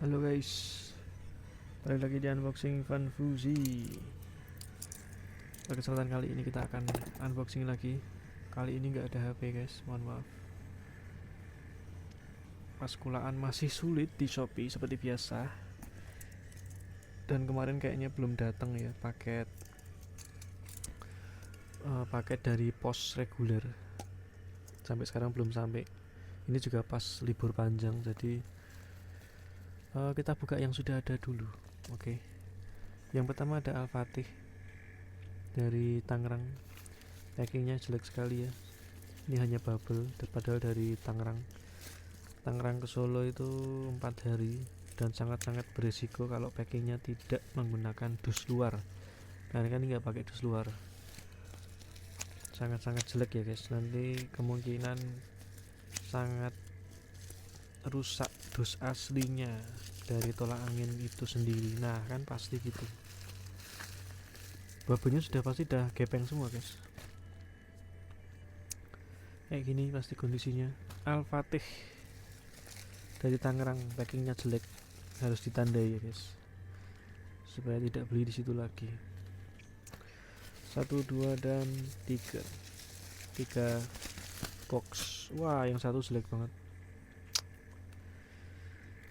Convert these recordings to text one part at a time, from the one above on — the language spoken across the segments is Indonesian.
Halo guys, balik lagi di unboxing Fun Fuzi. Pada kesempatan kali ini kita akan unboxing lagi. Kali ini nggak ada HP guys, mohon maaf. Pas kulaan masih sulit di Shopee seperti biasa. Dan kemarin kayaknya belum datang ya paket dari pos reguler. Sampai sekarang belum sampai. Ini juga pas libur panjang, jadi kita buka yang sudah ada dulu. Oke. Yang pertama ada Al-Fatih dari Tangerang. Packingnya jelek sekali ya. Ini hanya bubble, padahal dari Tangerang ke Solo itu 4 hari dan sangat-sangat berisiko kalau packingnya tidak menggunakan dus luar. Karena kan ini nggak pakai dus luar. Sangat-sangat jelek ya guys. Nanti kemungkinan sangat rusak dus aslinya dari tolak angin itu sendiri. Nah kan pasti gitu, bubblenya sudah pasti dah gepeng semua guys. Kayak gini pasti kondisinya. Al-Fatih dari Tangerang, packingnya jelek, harus ditandai ya guys supaya tidak beli di situ lagi. 1, 2, dan 3 box. Wah, yang satu jelek banget,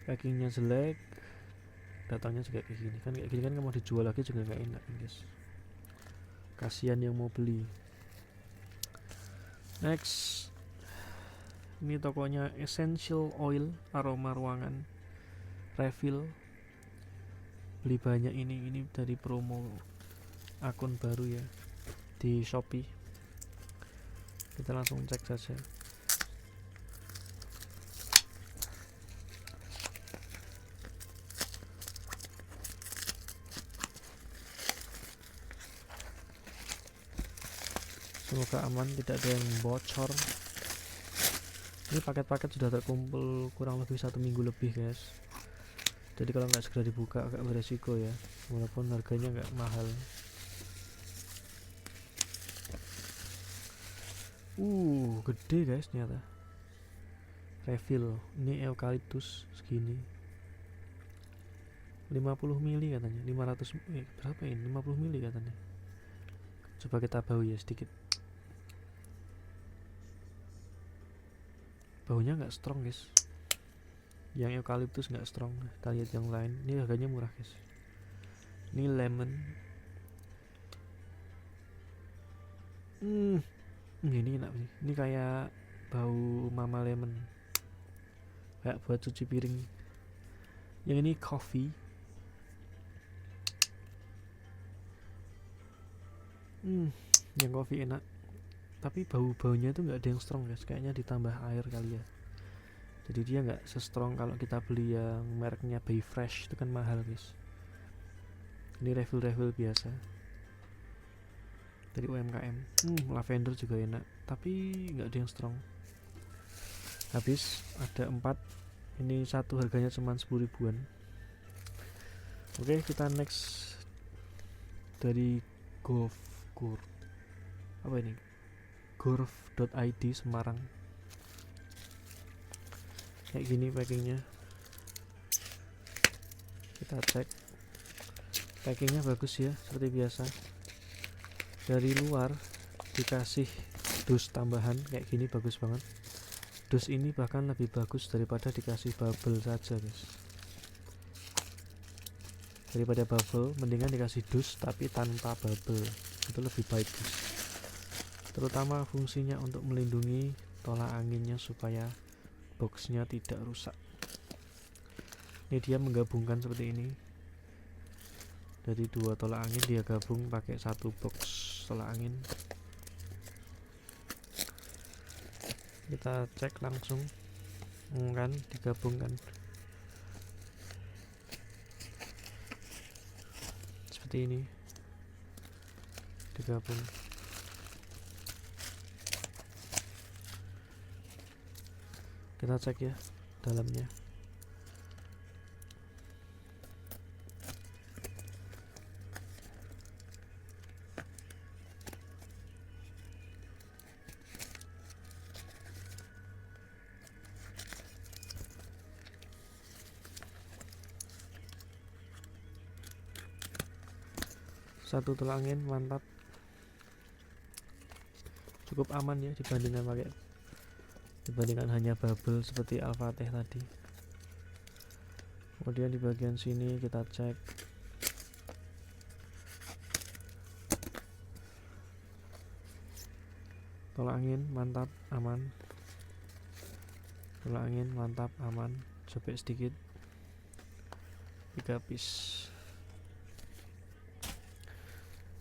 packingnya jelek, datangnya juga kayak gini kan mau dijual lagi juga nggak enak guys, kasihan yang mau beli. Next, ini tokonya Essential Oil Aroma Ruangan refill. Beli banyak ini dari promo akun baru ya di Shopee. Kita langsung cek saja. Semoga aman, tidak ada yang bocor. Ini paket-paket sudah terkumpul kurang lebih 1 minggu lebih guys, jadi kalau nggak segera dibuka agak beresiko ya, walaupun harganya nggak mahal. Gede guys ternyata. Refill, ini eukaliptus segini, 50 mili katanya, 500 berapa ini, 50 mili katanya. Coba kita bau ya sedikit. Baunya nggak strong guys, yang eukaliptus nggak strong. Kita lihat yang lain, ini harganya murah guys. Ini lemon. Ini enak sih, ini kayak bau mama lemon, kayak buat cuci piring. Yang ini coffee. Yang coffee enak, tapi baunya itu nggak ada yang strong guys, kayaknya ditambah air kali ya, jadi dia nggak se-strong kalau kita beli yang mereknya Bay Fresh, itu kan mahal guys. Ini refill biasa dari UMKM. Lavender juga enak, tapi nggak ada yang strong. Habis ada 4, ini satu harganya cuma 10 ribuan. Oke, kita next dari apa ini, gorf.id Semarang. Kayak gini packingnya, kita cek. Packingnya bagus ya, seperti biasa. Dari luar dikasih dus tambahan kayak gini, bagus banget. Dus ini bahkan lebih bagus daripada dikasih bubble saja guys. Daripada bubble, mendingan dikasih dus tapi tanpa bubble, itu lebih baik guys. Terutama fungsinya untuk melindungi tolak anginnya supaya boxnya tidak rusak. Ini dia menggabungkan seperti ini, dari 2 tolak angin dia gabung pakai 1 box tolak angin. Kita cek langsung, kan digabungkan seperti ini, digabung. Kita cek ya dalamnya. satu tulang angin, mantap. Cukup aman ya dibandingkan hanya bubble seperti Al-Fatih tadi. Kemudian di bagian sini kita cek. Tolak angin mantap, aman. Tolak angin mantap, aman. Sobek sedikit. 3 piece.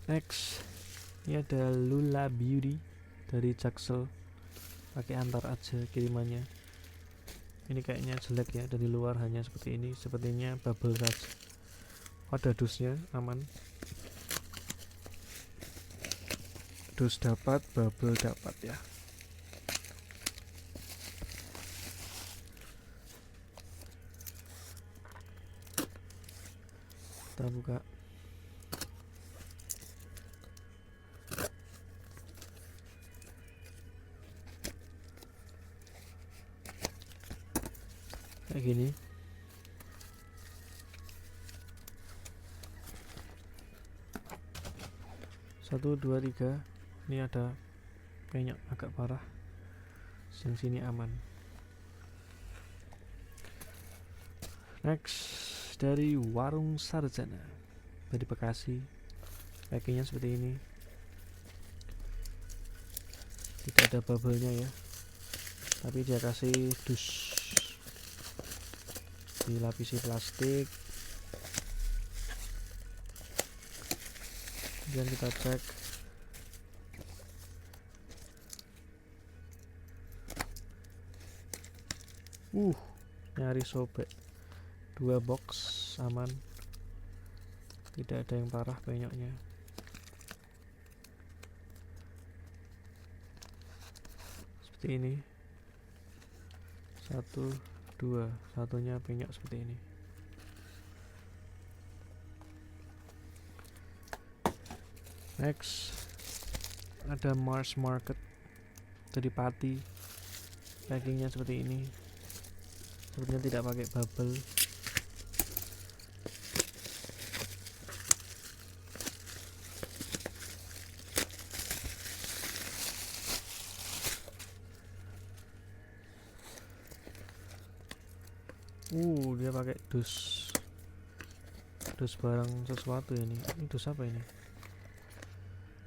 Next, ini ada Lula Beauty dari Jaksel. Pakai antar aja kirimannya. Ini kayaknya jelek ya, dari luar hanya seperti ini. Sepertinya bubble saja. Ada dusnya, aman. Dus dapat, bubble dapat ya. Kita buka. Kayak gini. Satu, dua, tiga. Ini ada penyok agak parah. Yang sini aman. Next, dari Warung Sarjana dari Bekasi. Packingnya seperti ini. Tidak ada bubble-nya ya, tapi dia kasih dus, dilapisi plastik. Kemudian kita cek. Nyaris sobek. 2 box aman. Tidak ada yang parah penyoknya. Seperti ini. 1, 2, satunya penyok seperti ini. Next, ada Mars Market dari Pati. Packingnya seperti ini. Sepertinya tidak pakai bubble. Dia pakai dus barang sesuatu ini. Ini dus apa ini?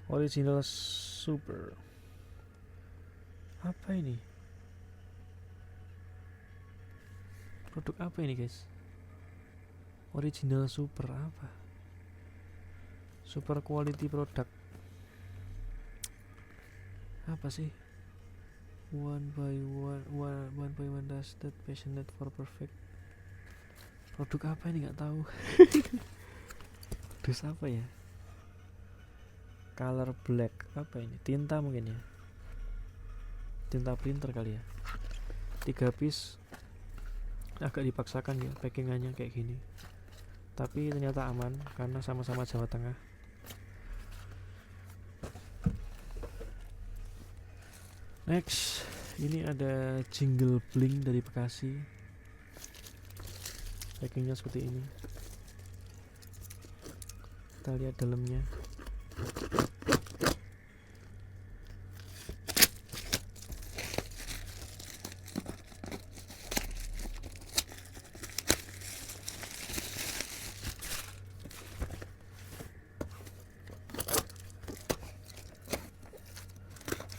Original Super. Apa ini? Produk apa ini guys? Original Super apa? Super quality product. Apa sih? One by one does that, passionate for perfect. Produk apa ini, nggak tahu. Dus apa ya? Color black, apa ini? Tinta mungkin ya, tinta printer kali ya. 3 piece. Agak dipaksakan ya packingannya kayak gini, tapi ternyata aman karena sama-sama Jawa Tengah. Next, ini ada jingle bling dari Bekasi. Packingnya seperti ini. Kita lihat dalamnya.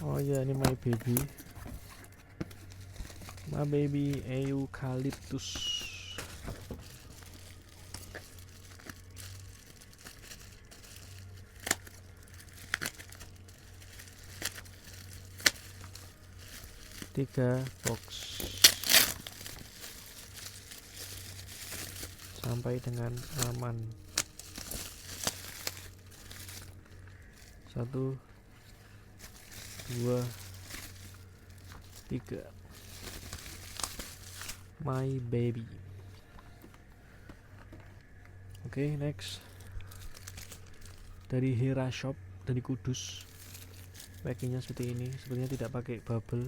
Oh ya, ini my baby eucalyptus. Tiga box sampai dengan aman. 1, 2, 3. My baby. Oke, next dari Hera Shop dari Kudus. Packingnya seperti ini. Sebenarnya tidak pakai bubble.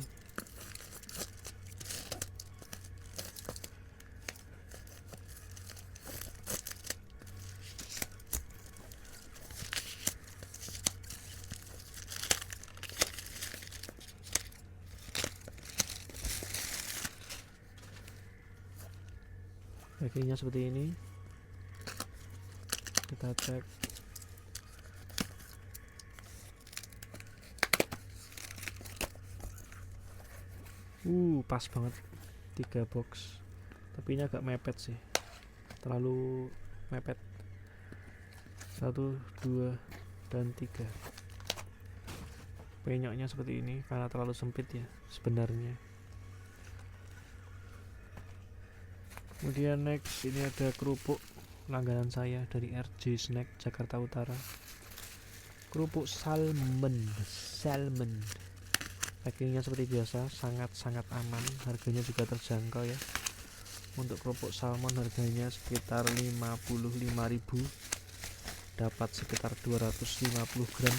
packingnya seperti ini. Kita cek. Pas banget 3 box, tapi ini agak mepet sih, terlalu mepet. 1, 2, dan 3. Penyoknya seperti ini karena terlalu sempit ya sebenarnya. Kemudian next, ini ada kerupuk langganan saya dari RJ Snack Jakarta Utara. Kerupuk salmon. Packingnya seperti biasa, sangat-sangat aman, harganya juga terjangkau ya. Untuk kerupuk salmon harganya sekitar 55.000, dapat sekitar 250 gram,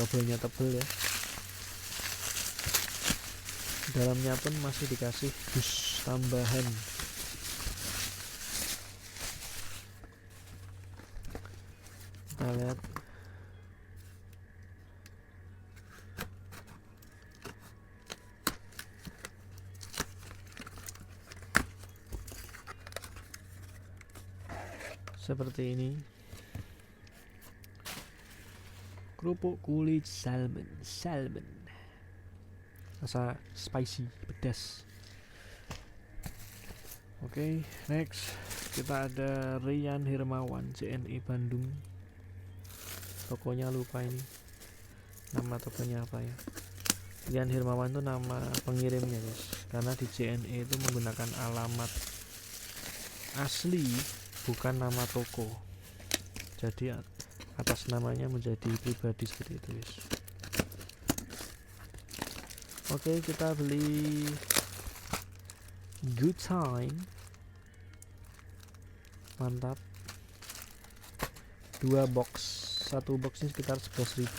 kabelnya tebel ya. Dalamnya pun masih dikasih dus tambahan. Kita lihat. Seperti ini. Kerupuk kulit salmon. Rasa spicy, pedas. Oke, next kita ada Rian Hermawan, JNE Bandung. Tokonya lupa ini. Nama tokonya apa ya? Rian Hermawan itu nama pengirimnya, guys. Karena di JNE itu menggunakan alamat asli, bukan nama toko. Jadi atas namanya menjadi pribadi seperti itu, guys. Oke, kita beli Good Time. Mantap. 2 box. 1 box ini sekitar 11.000.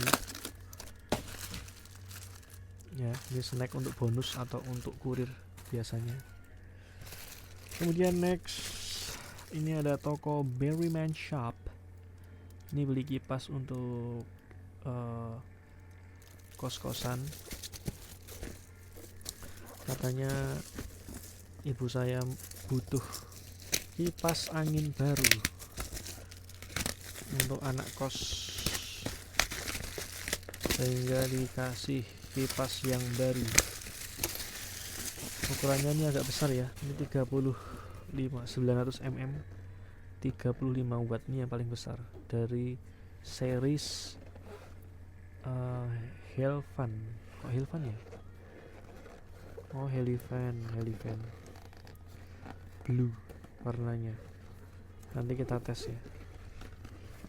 Ya, ini snack untuk bonus atau untuk kurir biasanya. Kemudian next, ini ada toko Berryman Shop. Ini beli kipas untuk kos-kosan. Katanya ibu saya butuh kipas angin baru untuk anak kos, sehingga dikasih kipas yang baru. Ukurannya ini agak besar ya, ini 900 mm, 35 watt, ini yang paling besar dari series Helvan. Kok Helvan ya? Oh, Helifan blue warnanya. Nanti kita tes ya.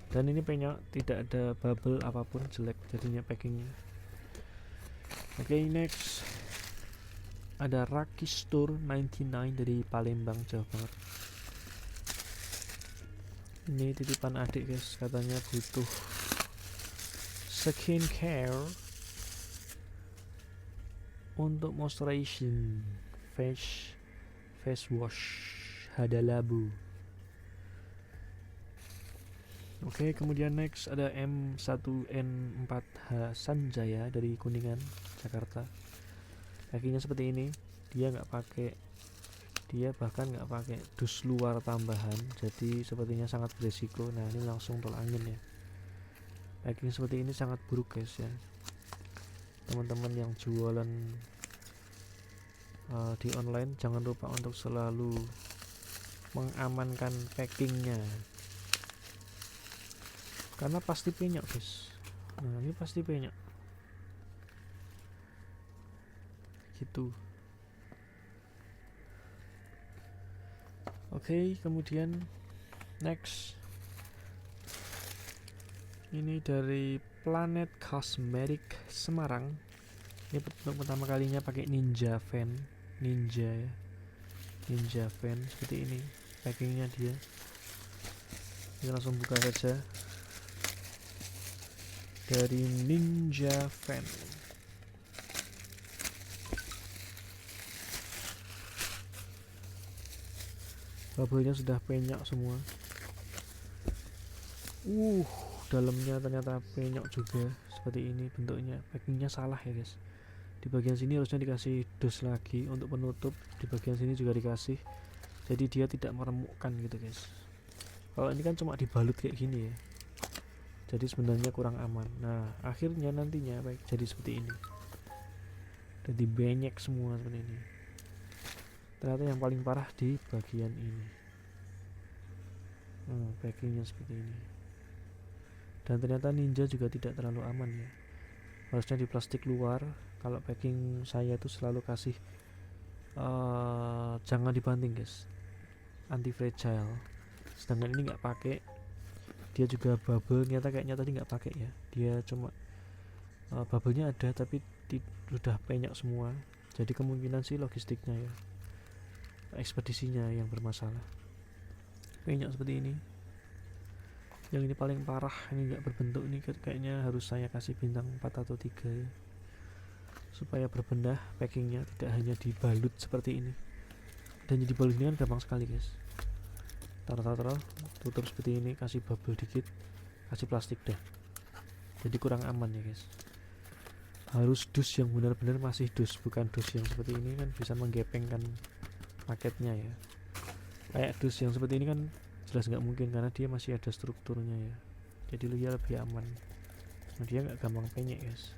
Dan ini penyok, tidak ada bubble apapun, jelek jadinya packingnya. Oke, next ada Raki Store 99 dari Palembang, Jawa Barat. Ini titipan adik, guys, katanya butuh skincare untuk moisturization face wash Hada Labu. Oke, kemudian next ada M1N4H Sanjaya dari Kuningan, Jakarta. Packingnya seperti ini. Dia bahkan nggak pakai dus luar tambahan, jadi sepertinya sangat beresiko. Nah, ini langsung tol angin ya. Packing seperti ini sangat buruk, guys ya. Teman-teman yang jualan di online, jangan lupa untuk selalu mengamankan packingnya, karena pasti penyok, guys. Nah, ini pasti penyok gitu. Oke, kemudian next, ini dari Planet Cosmetic Semarang. Ini untuk pertama kalinya pakai Ninja Fan seperti ini packingnya dia. Kita langsung buka saja dari Ninja Fan. Bubble-nya sudah penyok semua. Dalamnya ternyata penyok juga, seperti ini bentuknya. Packingnya salah ya, guys. Di bagian sini harusnya dikasih dus lagi untuk penutup, di bagian sini juga dikasih, jadi dia tidak meremukkan gitu guys. Kalau ini kan cuma dibalut kayak gini ya, jadi sebenarnya kurang aman. Nah akhirnya nantinya baik jadi seperti ini, jadi banyak semua seperti ini. Ternyata yang paling parah di bagian ini. Packingnya seperti ini. Dan ternyata Ninja juga tidak terlalu aman ya, harusnya di plastik luar. Kalau packing saya tuh selalu kasih jangan dibanting guys, anti fragile. Sedangkan ini nggak pakai, dia juga bubble. Kayaknya tadi nggak pakai ya, dia cuma bubble-nya ada tapi sudah penyok semua. Jadi kemungkinan sih logistiknya ya, ekspedisinya yang bermasalah. Penyok seperti ini. Yang ini paling parah, ini nggak berbentuk. Ini kayaknya harus saya kasih bintang 4 atau 3 ya, supaya berbenah packingnya, tidak hanya dibalut seperti ini. Dan jadi balut ini kan gampang sekali guys, taruh tutup seperti ini, kasih bubble dikit, kasih plastik dah. Jadi kurang aman ya guys. Harus dus yang benar-benar masih dus, bukan dus yang seperti ini kan bisa menggepengkan paketnya ya. Kayak dus yang seperti ini kan jelas nggak mungkin, karena dia masih ada strukturnya ya, jadi dia lebih aman. Nah, dia nggak gampang penyek guys,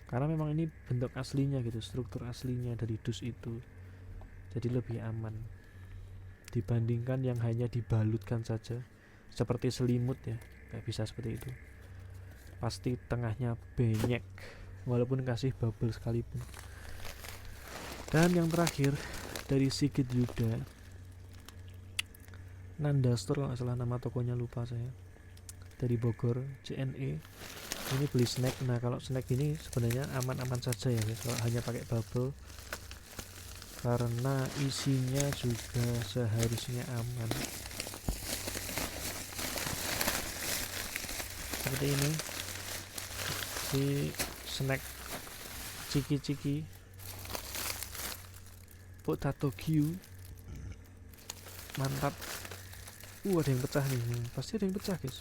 karena memang ini bentuk aslinya gitu, struktur aslinya dari dus itu, jadi lebih aman dibandingkan yang hanya dibalutkan saja seperti selimut ya. Kayak bisa seperti itu, pasti tengahnya banyak walaupun kasih bubble sekalipun. Dan yang terakhir dari Sigit Yuda, Nanda Store kalau nggak salah nama tokonya, lupa saya, dari Bogor, CNE. Ini beli snack. Nah kalau snack ini sebenarnya aman-aman saja ya guys, kalau hanya pakai bubble, karena isinya juga seharusnya aman. Seperti ini si snack ciki-ciki potato Q, mantap. Ada yang pecah nih, pasti ada yang pecah guys.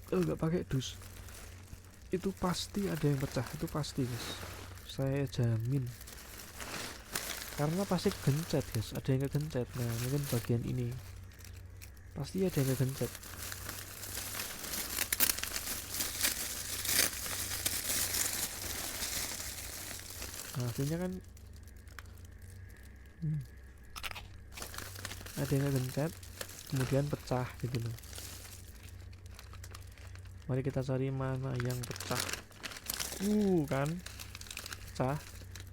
Nggak pakai dus itu pasti ada yang pecah, itu pasti guys, saya jamin. Karena pasti kegencet guys, ada yang kegencet. Nah mungkin bagian ini pasti ada yang kegencet. Nah hasilnya kan ada yang kegencet kemudian pecah gitu loh. Mari kita cari mana yang pecah. Kan pecah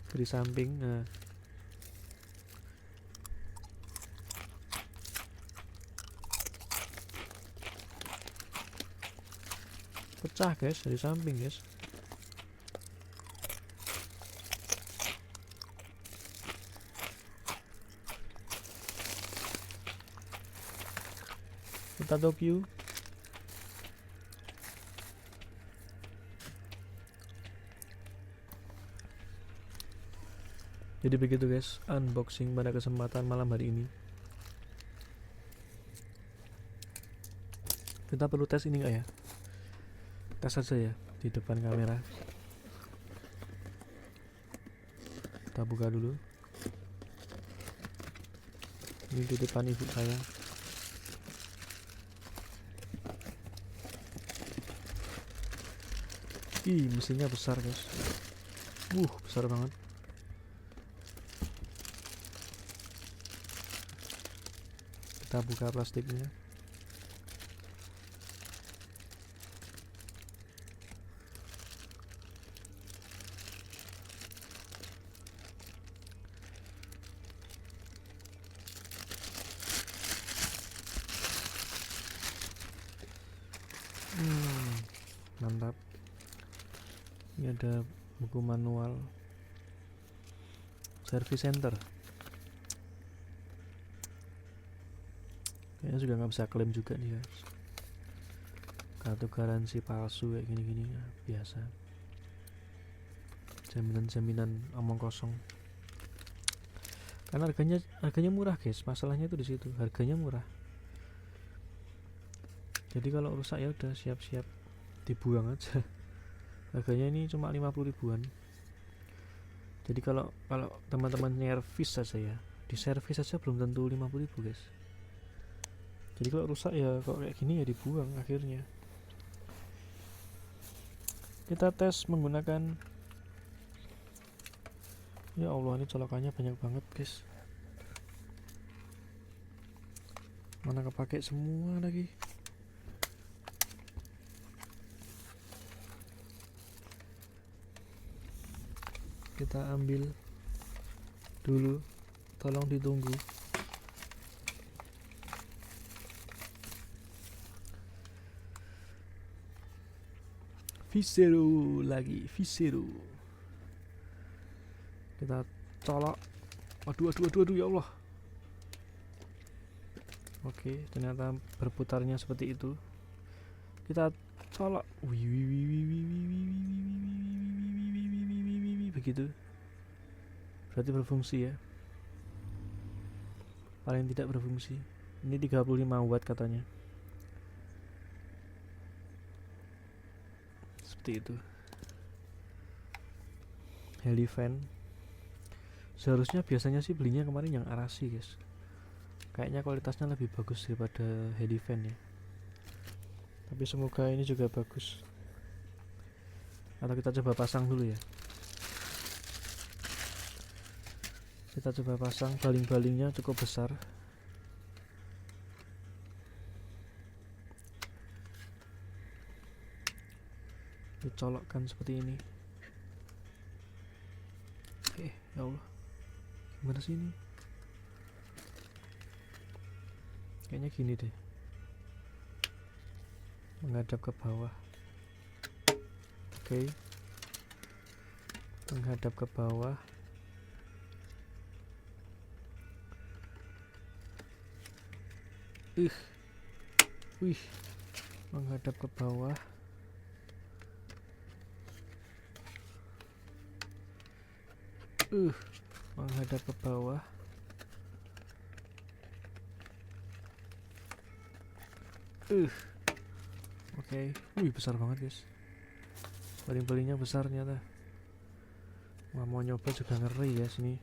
dari samping. Nah pecah guys dari samping guys. Potato Q. Jadi begitu guys unboxing pada kesempatan malam hari ini. Kita perlu tes ini enggak ya? Tes saja ya di depan kamera. Kita buka dulu. Ini di depan ibu saya. Mesinnya besar guys. Besar banget. Kita buka plastiknya. Mantap. Ini ada buku manual service center. Kayaknya juga nggak bisa klaim juga nih guys. Kartu garansi palsu kayak gini-gini ya, biasa. Jaminan-jaminan omong kosong. Karena harganya murah guys. Masalahnya itu di situ, harganya murah. Jadi kalau rusak ya udah siap-siap dibuang aja. Harganya ini cuma 50 ribuan. Jadi kalau teman-teman nyervis saja ya, Di servis saja belum tentu 50.000 guys. Jadi kalau rusak ya kalau kayak gini ya dibuang akhirnya. Kita tes menggunakan, ya Allah ini colokannya banyak banget guys. Mana kepake semua lagi. Kita ambil dulu, tolong ditunggu. Visero lagi, Visero. Kita colok. Aduh ya Allah. Oke, ternyata berputarnya seperti itu. Kita colok. Begitu. Berarti berfungsi ya. Paling tidak berfungsi. Ini 35 watt katanya. Seperti itu. Helifan. Seharusnya biasanya sih belinya kemarin yang Arasi guys. Kayaknya kualitasnya lebih bagus daripada Helifan ya. Tapi semoga ini juga bagus. Atau kita coba pasang dulu ya. Kita coba pasang, baling-balingnya cukup besar. Dicolokkan seperti ini. Ya Allah, gimana sih ini? Kayaknya gini deh, menghadap ke bawah. Oke, menghadap ke bawah. Wih, menghadap ke bawah. Menghadap ke bawah. Oke. Wih, besar banget guys. Baling-balingnya besar ternyata. Wah, mau nyoba juga ngeri ya sini.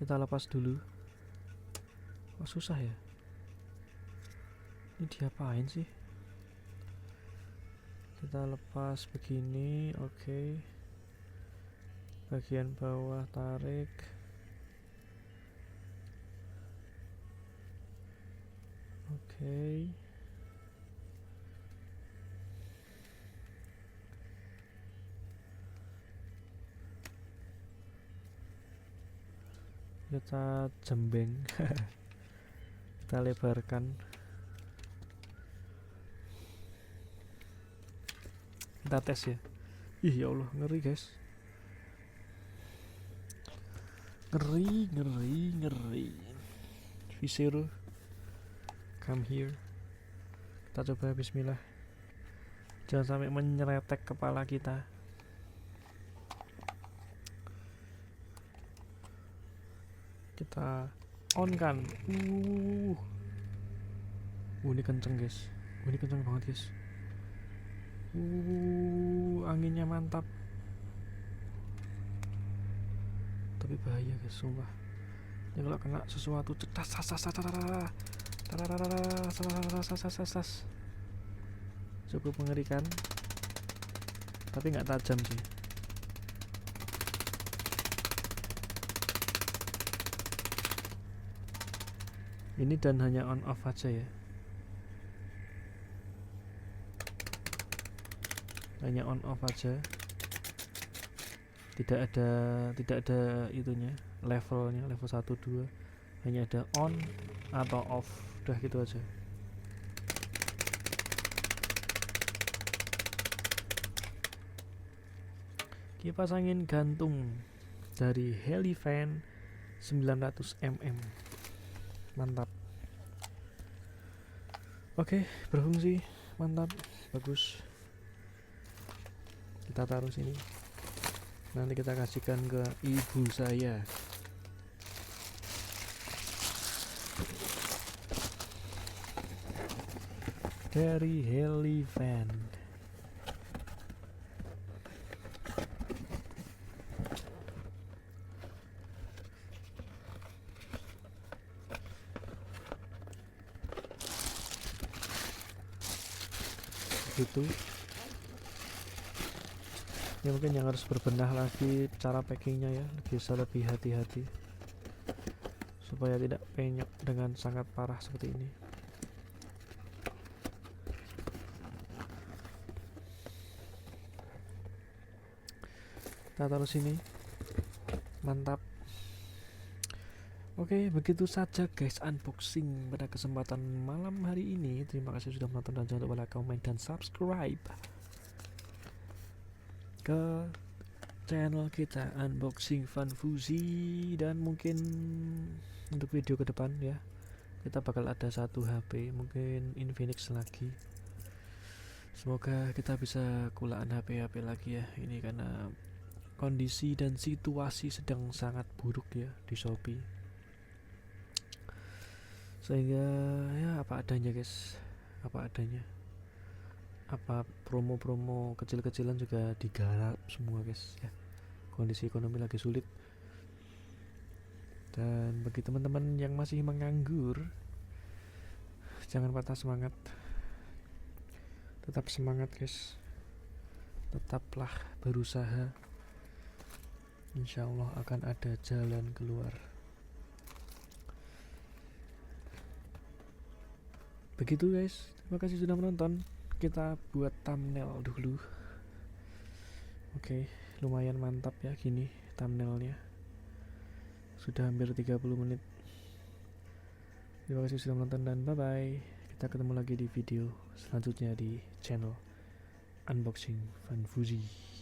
Kita lepas dulu. Kok susah ya? Ini diapain sih? Kita lepas begini, oke. Bagian bawah tarik. Oke. Kita jembeng. Kita lebarkan. Kita tes ya. Ya Allah, ngeri guys. Ngeri. Visero, come here. Kita coba, bismillah. Jangan sampai menyeretek kepala kita. Kita on kan. Ini kenceng guys. Ini kenceng banget guys. Anginnya mantap. Tapi bahaya guys, sumpah. Ini kalau kena sesuatu cetas, cukup mengerikan. Tapi nggak tajam sih. Ini dan hanya on off aja ya. Hanya on off aja. Tidak ada itunya, levelnya, level 1 2. Hanya ada on atau off. Udah gitu aja. Kipas angin gantung dari Helifan 900 mm. Mantap. Oke, berfungsi. Mantap, bagus. Kita taruh sini. Nanti kita kasihkan ke ibu saya. Dari Helifan. situ. Ya mungkin yang harus berbenah lagi cara packingnya ya, bisa lebih hati-hati supaya tidak penyok dengan sangat parah seperti ini. Kita taruh sini, mantap. Oke, begitu saja guys unboxing pada kesempatan malam hari ini. Terima kasih sudah menonton dan jangan lupa like, comment, dan subscribe ke channel kita Unboxing Funfuzi. Dan mungkin untuk video ke depan ya, kita bakal ada satu HP, mungkin Infinix lagi. Semoga kita bisa kulaan HP-HP lagi ya. Ini karena kondisi dan situasi sedang sangat buruk ya di Shopee, sehingga ya apa adanya guys, apa adanya. Apa promo-promo kecil-kecilan juga digarap semua guys ya, kondisi ekonomi lagi sulit. Dan bagi teman-teman yang masih menganggur, jangan patah semangat, tetap semangat guys, tetaplah berusaha, insya Allah akan ada jalan keluar. Begitu guys, terima kasih sudah menonton. Kita buat thumbnail dulu. Oke, lumayan mantap ya gini thumbnailnya. Sudah hampir 30 menit. Terima kasih sudah menonton dan bye bye. Kita ketemu lagi di video selanjutnya di channel Unboxing Funfuzi.